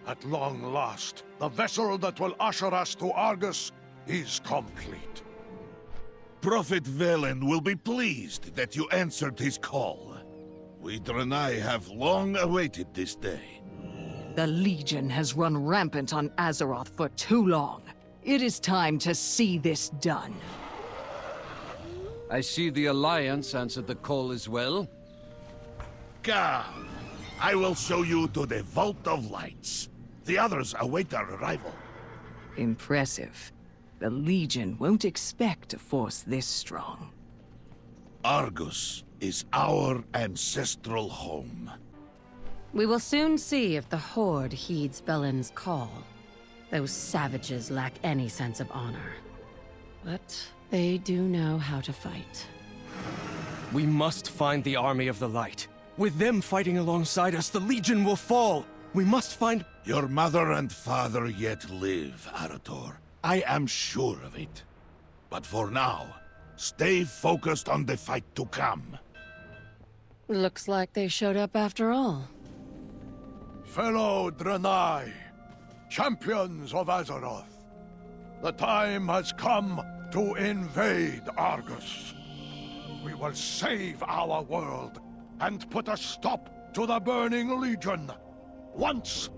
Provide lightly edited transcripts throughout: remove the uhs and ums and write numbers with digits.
At long last, the vessel that will usher us to Argus is complete. Prophet Velen will be pleased that you answered his call. We Draenei have long awaited this day. The Legion has run rampant on Azeroth for too long. It is time to see this done. I see the Alliance answered the call as well. Come, I will show you to the Vault of Lights. The others await our arrival. Impressive. The Legion won't expect a force this strong. Argus is our ancestral home. We will soon see if the Horde heeds Belen's call. Those savages lack any sense of honor. But they do know how to fight. We must find the Army of the Light. With them fighting alongside us, the Legion will fall. We must find... Your mother and father yet live, Arator. I am sure of it. But for now, stay focused on the fight to come. Looks like they showed up after all. Fellow Draenei, champions of Azeroth, the time has come to invade Argus. We will save our world and put a stop to the Burning Legion, once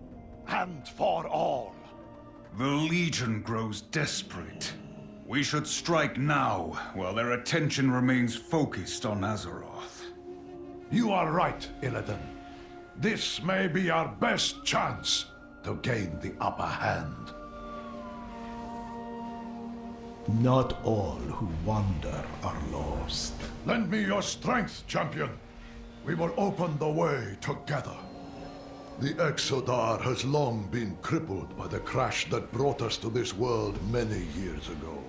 and for all. The Legion grows desperate. We should strike now, while their attention remains focused on Azeroth. You are right, Illidan. This may be our best chance to gain the upper hand. Not all who wander are lost. Lend me your strength, champion. We will open the way together. The Exodar has long been crippled by the crash that brought us to this world many years ago.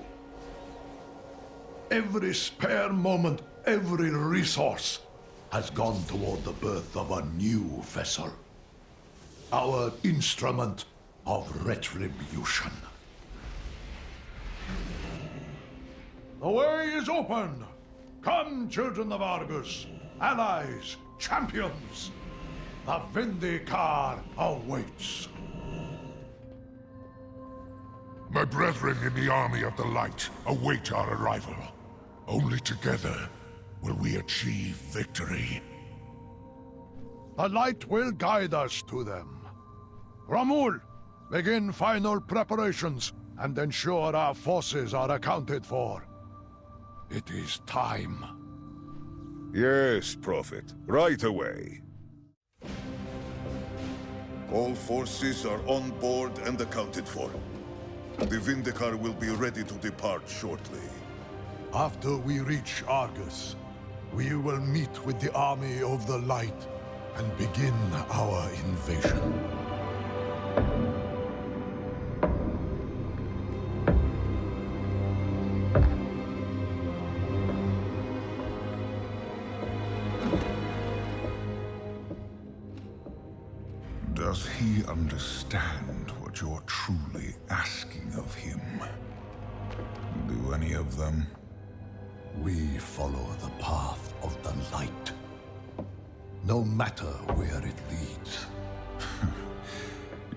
Every spare moment, every resource has gone toward the birth of a new vessel. Our instrument of retribution. The way is open! Come, children of Argus, allies, champions! The Vindicar awaits. My brethren in the Army of the Light await our arrival. Only together will we achieve victory. The light will guide us to them. Ramul, begin final preparations and ensure our forces are accounted for. It is time. Yes, Prophet. Right away. All forces are on board and accounted for. The Vindicar will be ready to depart shortly. After we reach Argus, we will meet with the Army of the Light and begin our invasion. Does he understand what you're truly asking of him? Do any of them? We follow the path of the light, no matter where it leads.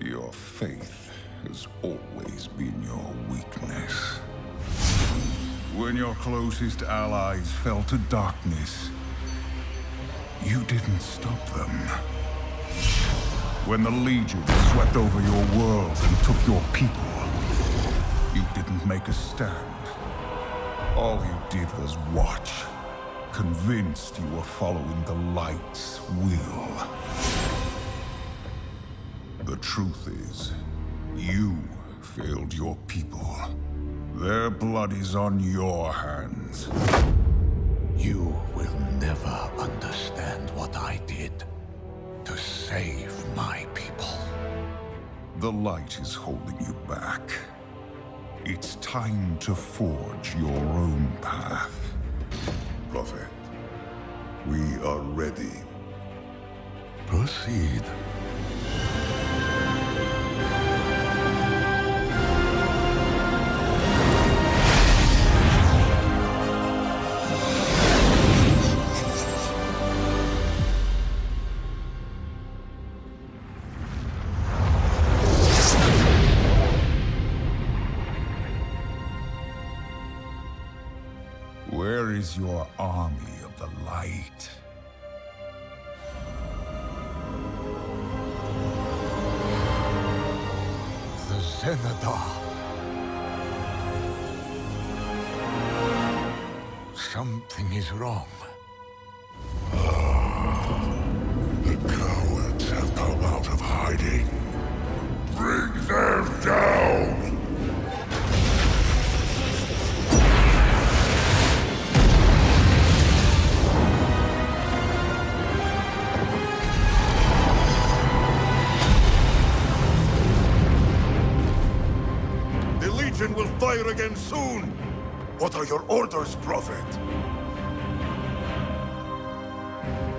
Your faith has always been your weakness. When your closest allies fell to darkness, you didn't stop them. When the Legion swept over your world and took your people, you didn't make a stand. All you did was watch, convinced you were following the Light's will. The truth is, you failed your people. Their blood is on your hands. You will never understand what I did to save my people. The Light is holding you back. It's time to forge your own path. Prophet, we are ready. Proceed. is your army of the light. The Zenadar. Something is wrong. The cowards have come out of hiding. Bring them down! The Legion will fire again soon! What are your orders, Prophet?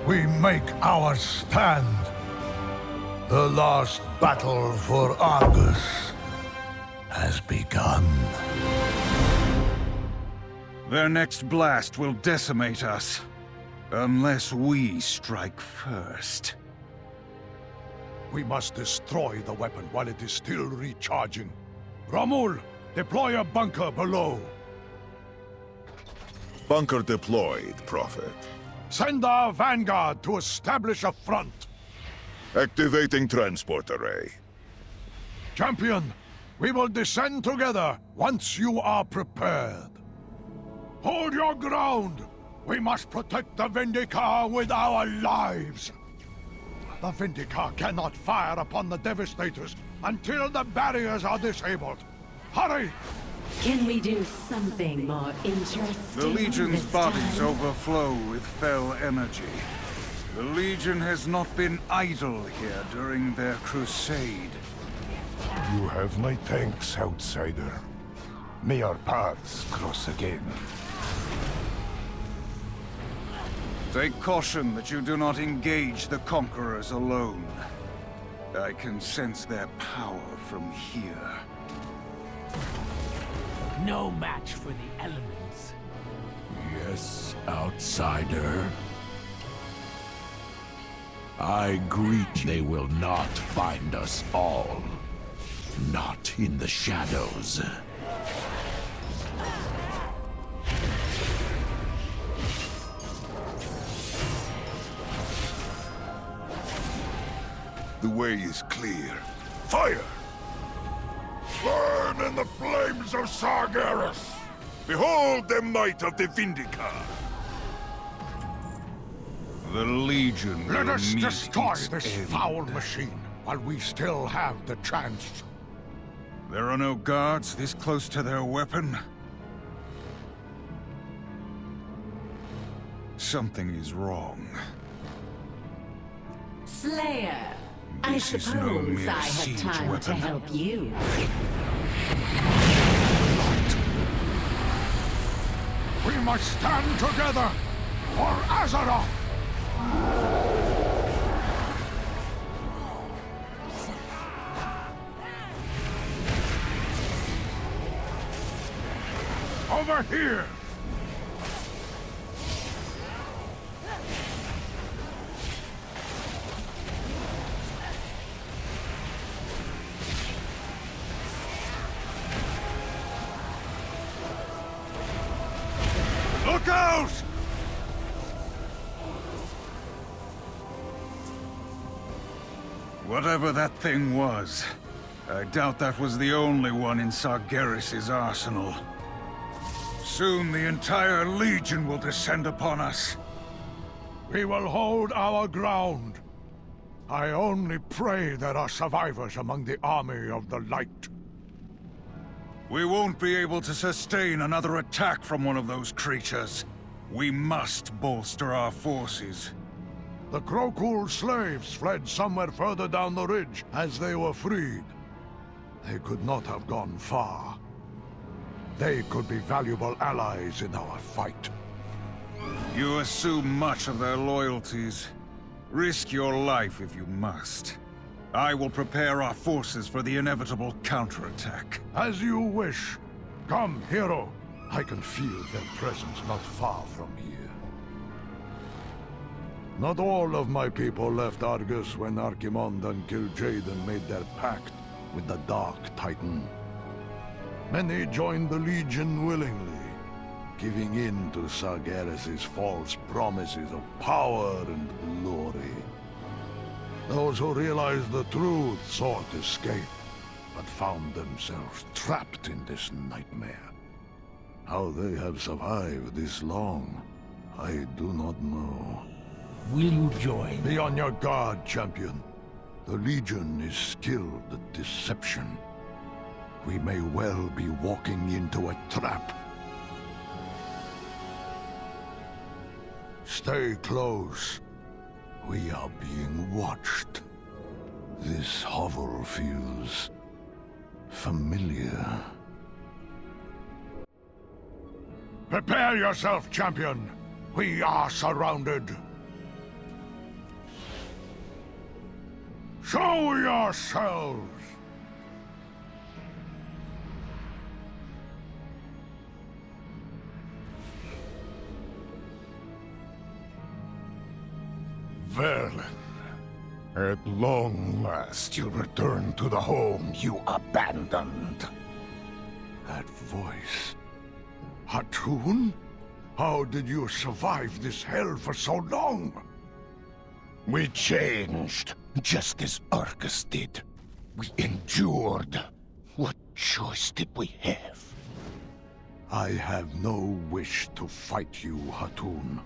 We make our stand. The last battle for Argus has begun. Their next blast will decimate us, unless we strike first. We must destroy the weapon while it is still recharging. Ramul, deploy a bunker below. Bunker deployed, Prophet. Send our vanguard to establish a front. Activating transport array. Champion, we will descend together once you are prepared. Hold your ground! We must protect the Vindicar with our lives! The Vindicar cannot fire upon the Devastators until the barriers are disabled. Hurry! Can we do something more interesting? The Legion's this bodies time? overflow with fell energy. The Legion has not been idle here during their crusade. You have my thanks, outsider. May our paths cross again. Take caution that you do not engage the Conquerors alone. I can sense their power from here. No match for the elements. Yes, outsider. I greet you. They will not find us all. Not in the shadows. The way is clear. Fire! Burn in the flames of Sargeras! Behold the might of the Vindicar! The Legion Let will us meet destroy its this end. foul machine while we still have the chance. There are no guards this close to their weapon. Something is wrong. Slayer, I This is no suppose mere I have siege time to weapon. help you. We must stand together for Azeroth! Over here! Look out! Whatever that thing was, I doubt that was the only one in Sargeras' arsenal. Soon the entire Legion will descend upon us. We will hold our ground. I only pray there are survivors among the army of the light. We won't be able to sustain another attack from one of those creatures. We must bolster our forces. The Krokul slaves fled somewhere further down the ridge as they were freed. They could not have gone far. They could be valuable allies in our fight. You assume much of their loyalties. Risk your life if you must. I will prepare our forces for the inevitable counterattack. As you wish. Come, hero. I can feel their presence not far from here. Not all of my people left Argus when Archimonde and Kil'jaeden made their pact with the Dark Titan. Many joined the Legion willingly. giving in to Sargeras's false promises of power and glory. Those who realized the truth sought escape, but found themselves trapped in this nightmare. How they have survived this long, I do not know. Will you join? Be on your guard, champion. The Legion is skilled at deception. We may well be walking into a trap. Stay close. We are being watched. This hovel feels familiar. Prepare yourself, champion. We are surrounded. Show yourselves! Verlin, at long last you return to the home you abandoned. That voice. Hatun? How did you survive this hell for so long? We changed, just as Arcus did. We endured. What choice did we have? I have no wish to fight you, Hatun.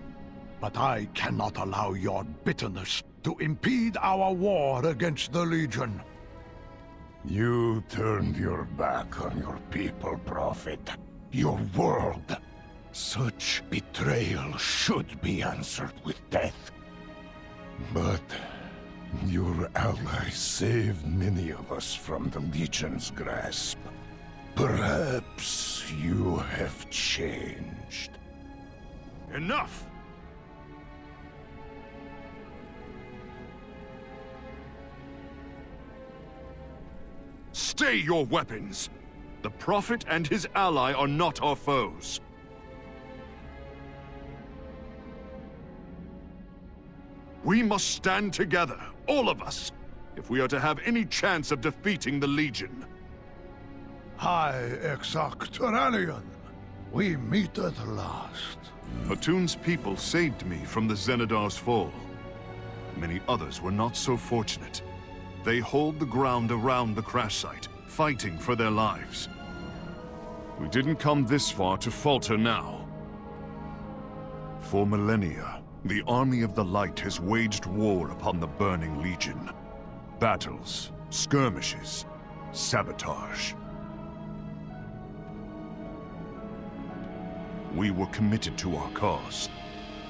But I cannot allow your bitterness to impede our war against the Legion. You turned your back on your people, Prophet. Your world. Such betrayal should be answered with death. But your allies saved many of us from the Legion's grasp. Perhaps you have changed. Enough! Stay your weapons! The Prophet and his ally are not our foes. We must stand together, all of us, if we are to have any chance of defeating the Legion. Hi, Exarch. We meet at last. Hatun's people saved me from the Xenadar's fall. Many others were not so fortunate. They hold the ground around the crash site, fighting for their lives. We didn't come this far to falter now. For millennia, the Army of the Light has waged war upon the Burning Legion. Battles, skirmishes, sabotage. We were committed to our cause.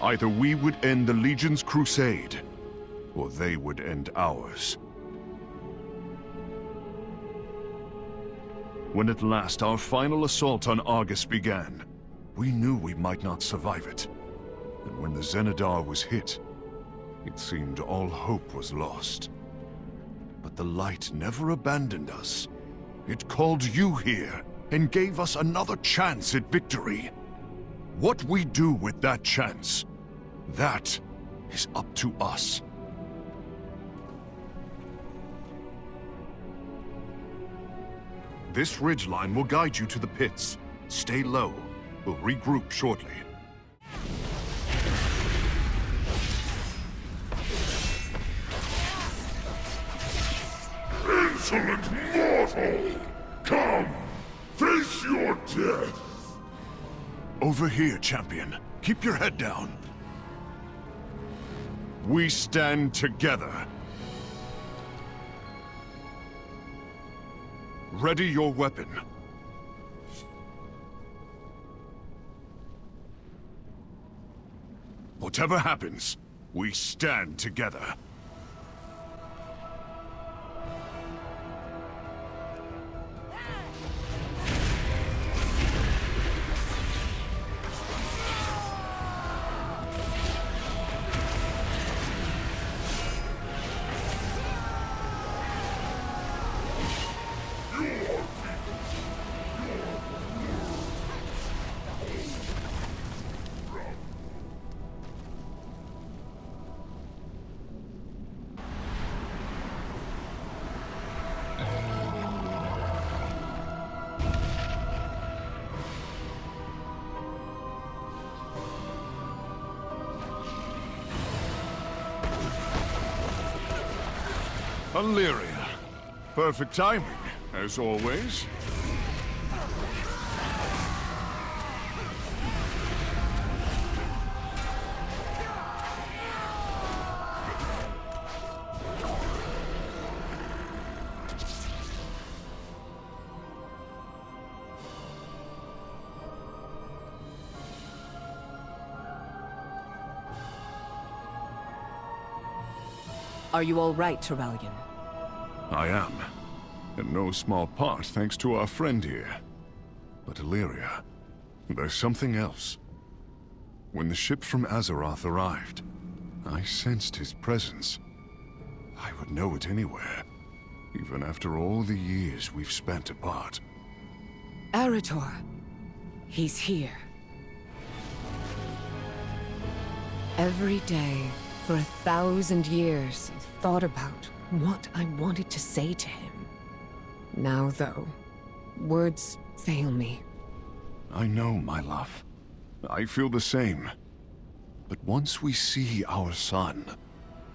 Either we would end the Legion's crusade, or they would end ours. When at last our final assault on Argus began, we knew we might not survive it. And when the Xenadar was hit, it seemed all hope was lost. But the Light never abandoned us. It called you here, and gave us another chance at victory. What we do with that chance, that is up to us. This ridgeline will guide you to the pits. Stay low. We'll regroup shortly. Insolent mortal! Come! Face your death! Over here, champion. Keep your head down. We stand together. Ready your weapon. Whatever happens, we stand together. Illyria. Perfect timing, as always. Are you all right, Turalyon? I am. In no small part thanks to our friend here. But Illyria, there's something else. When the ship from Azeroth arrived, I sensed his presence. I would know it anywhere, even after all the years we've spent apart. Arator. He's here. Every day, for 1,000 years, I've thought about what I wanted to say to him. Now, though, words fail me. I know, my love. I feel the same. But once we see our son,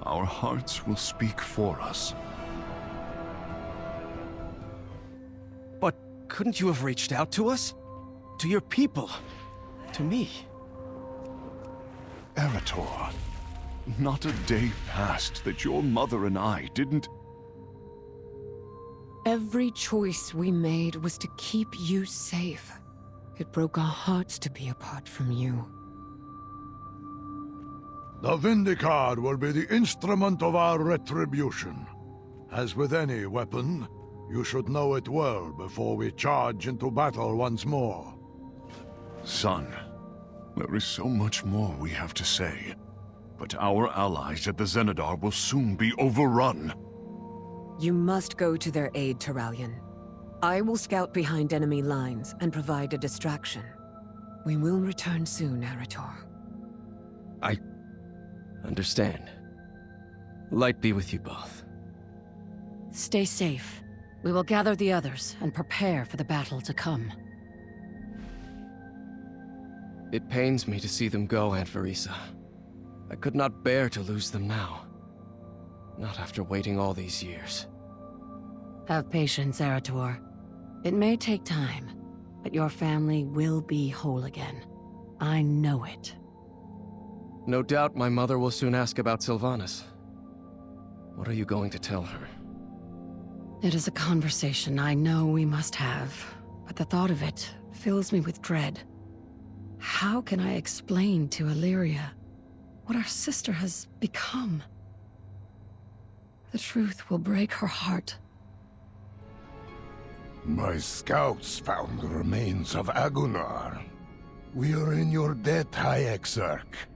our hearts will speak for us. But couldn't you have reached out to us? To your people? To me? Arator, not a day passed that your mother and I didn't... Every choice we made was to keep you safe. It broke our hearts to be apart from you. The Vindicar will be the instrument of our retribution. As with any weapon, you should know it well before we charge into battle once more. Son, there is so much more we have to say. But our allies at the Zenidar will soon be overrun. You must go to their aid, Turalyon. I will scout behind enemy lines and provide a distraction. We will return soon, Arator. I understand. Light be with you both. Stay safe. We will gather the others and prepare for the battle to come. It pains me to see them go, Aunt Verisa. I could not bear to lose them now. Not after waiting all these years. Have patience, Arator. It may take time, but your family will be whole again. I know it. No doubt my mother will soon ask about Sylvanas. What are you going to tell her? It is a conversation I know we must have, but the thought of it fills me with dread. How can I explain to Illyria what our sister has become? The truth will break her heart. My scouts found the remains of Agunar. We are in your debt, High Exarch.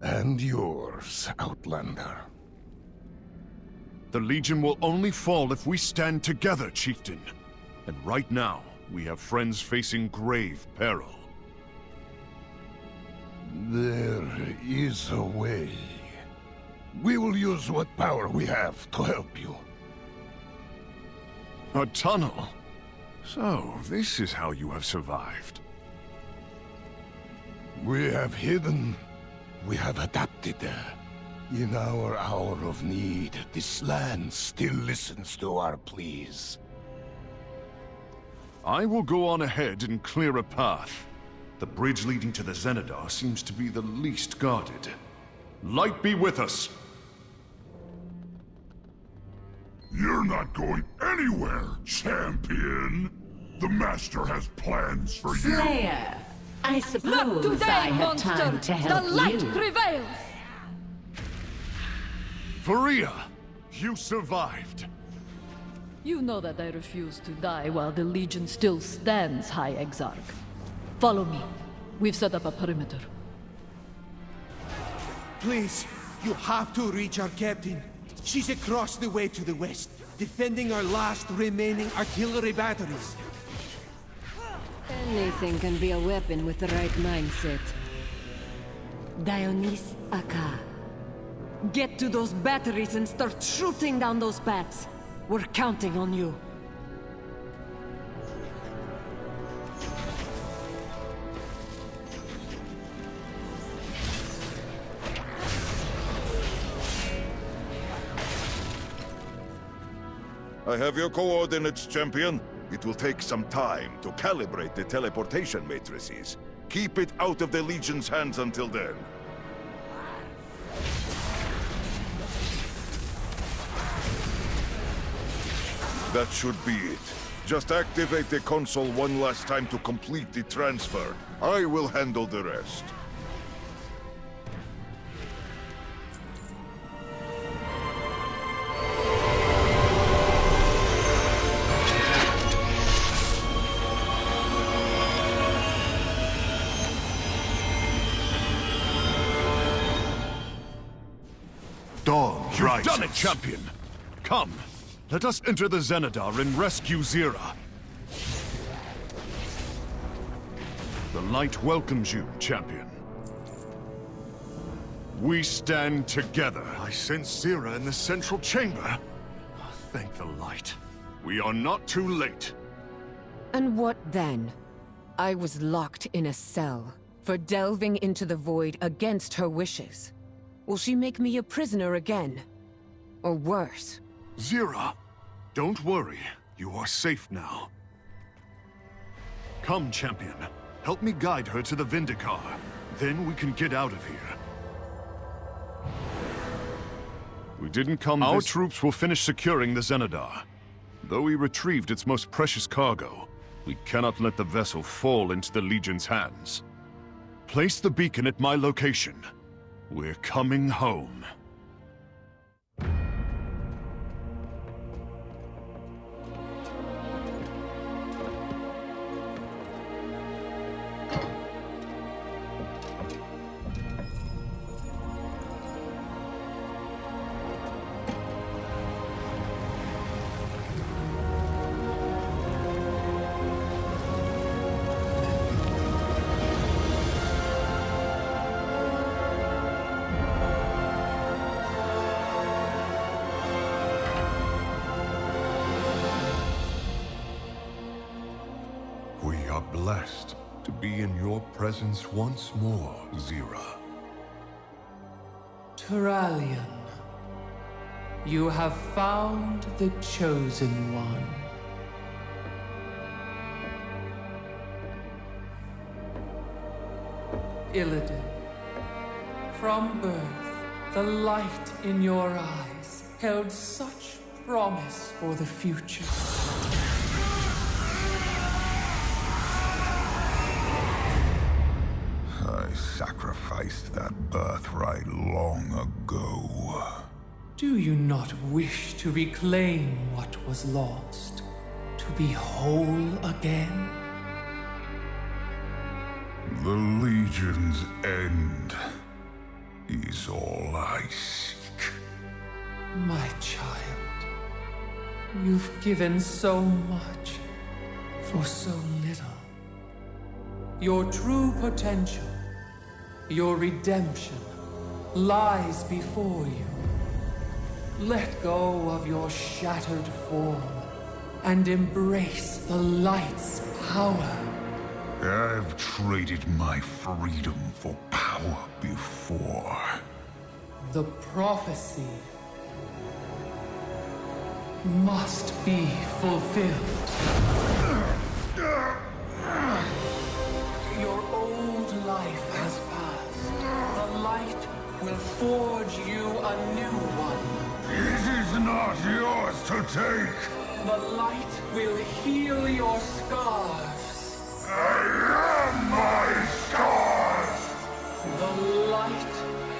And yours, Outlander. The Legion will only fall if we stand together, Chieftain. And right now, we have friends facing grave peril. There is a way. We will use what power we have to help you. A tunnel? So, this is how you have survived. We have hidden. We have adapted. In our hour of need, this land still listens to our pleas. I will go on ahead and clear a path. The bridge leading to the Zenidar seems to be the least guarded. Light be with us! You're not going anywhere, champion! The Master has plans for you! Slayer, I suppose Not today, I have monster! time to help The light you. prevails! Varia, you survived. You know that I refuse to die while the Legion still stands, High Exarch. Follow me. We've set up a perimeter. Please, you have to reach our captain. She's across the way to the west, defending our last remaining artillery batteries. Anything can be a weapon with the right mindset. Dionys Aka. Get to those batteries and start shooting down those bats. We're counting on you. I have your coordinates, champion. It will take some time to calibrate the teleportation matrices. Keep it out of the Legion's hands until then. That should be it. Just activate the console one last time to complete the transfer. I will handle the rest. Dawn You've rises. done it, champion! Come, let us enter the Xenadar and rescue Zira. The light welcomes you, champion. We stand together. I sense Zira in the central chamber. Thank the light. We are not too late. And what then? I was locked in a cell for delving into the void against her wishes. Will she make me a prisoner again? Or worse? Zira, don't worry. You are safe now. Come, champion. Help me guide her to the Vindicar. Then we can get out of here. We didn't come Our troops will finish securing the Xenadar. Though we retrieved its most precious cargo, we cannot let the vessel fall into the Legion's hands. Place the beacon at my location. We're coming home. We are blessed to be in your presence once more, Zira. Turalian, you have found the Chosen One. Illidan, from birth, the light in your eyes held such promise for the future. I sacrificed that birthright long ago. Do you not wish to reclaim what was lost? To be whole again? The Legion's end is all I seek. My child, you've given so much for so little. Your true potential, your redemption, lies before you. Let go of your shattered form and embrace the light's power. I've traded my freedom for power before. The prophecy must be fulfilled. Your old life has passed. The light will forge you a new one. It is not yours to take. The light will heal your scars. I am my scars! The light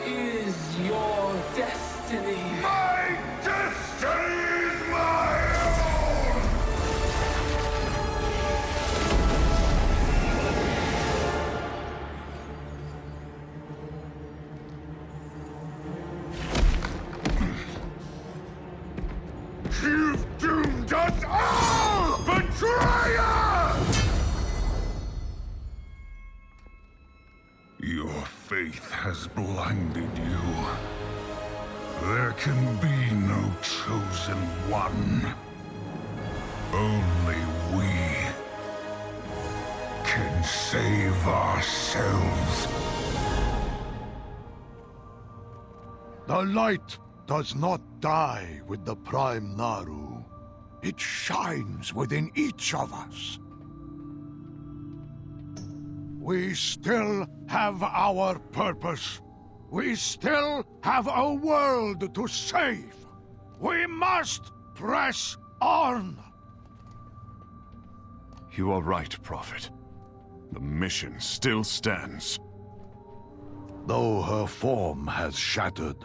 is your destiny. My destiny is my own! You've doomed us all! Betrayer! Your faith has blinded you. There can be no chosen one. Only we can save ourselves. The light does not die with the Prime Naru. It shines within each of us. We still have our purpose. We still have a world to save. We must press on. You are right, Prophet. The mission still stands. Though her form has shattered,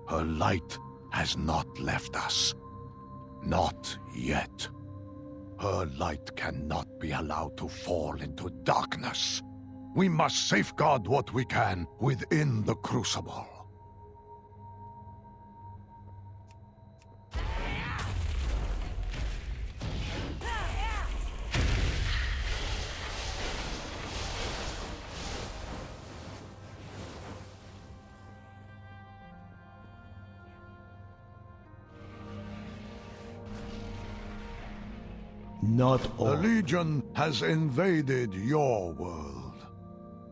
her light has not left us. Not yet. Her light cannot be allowed to fall into darkness. We must safeguard what we can within the Crucible. Not all. The Legion has invaded your world.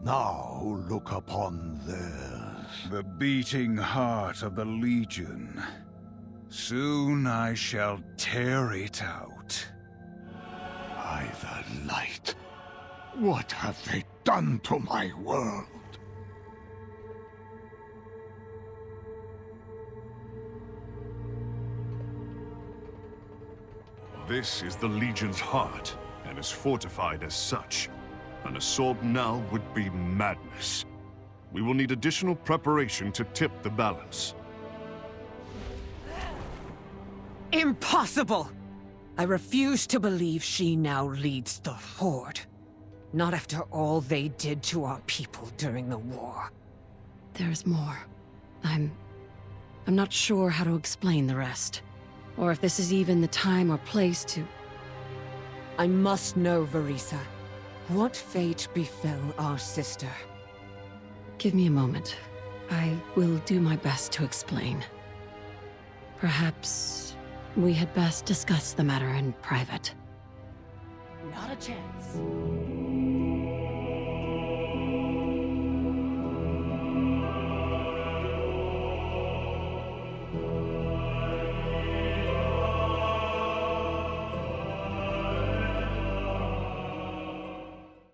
Now look upon theirs. The beating heart of the Legion. Soon I shall tear it out. By the light, what have they done to my world? This is the Legion's heart, and is fortified as such. An assault now would be madness. We will need additional preparation to tip the balance. Impossible! I refuse to believe she now leads the Horde. Not after all they did to our people during the war. There's more. I'm not sure how to explain the rest. Or if this is even the time or place to... I must know, Verisa. What fate befell our sister? Give me a moment. I will do my best to explain. Perhaps we had best discuss the matter in private. Not a chance.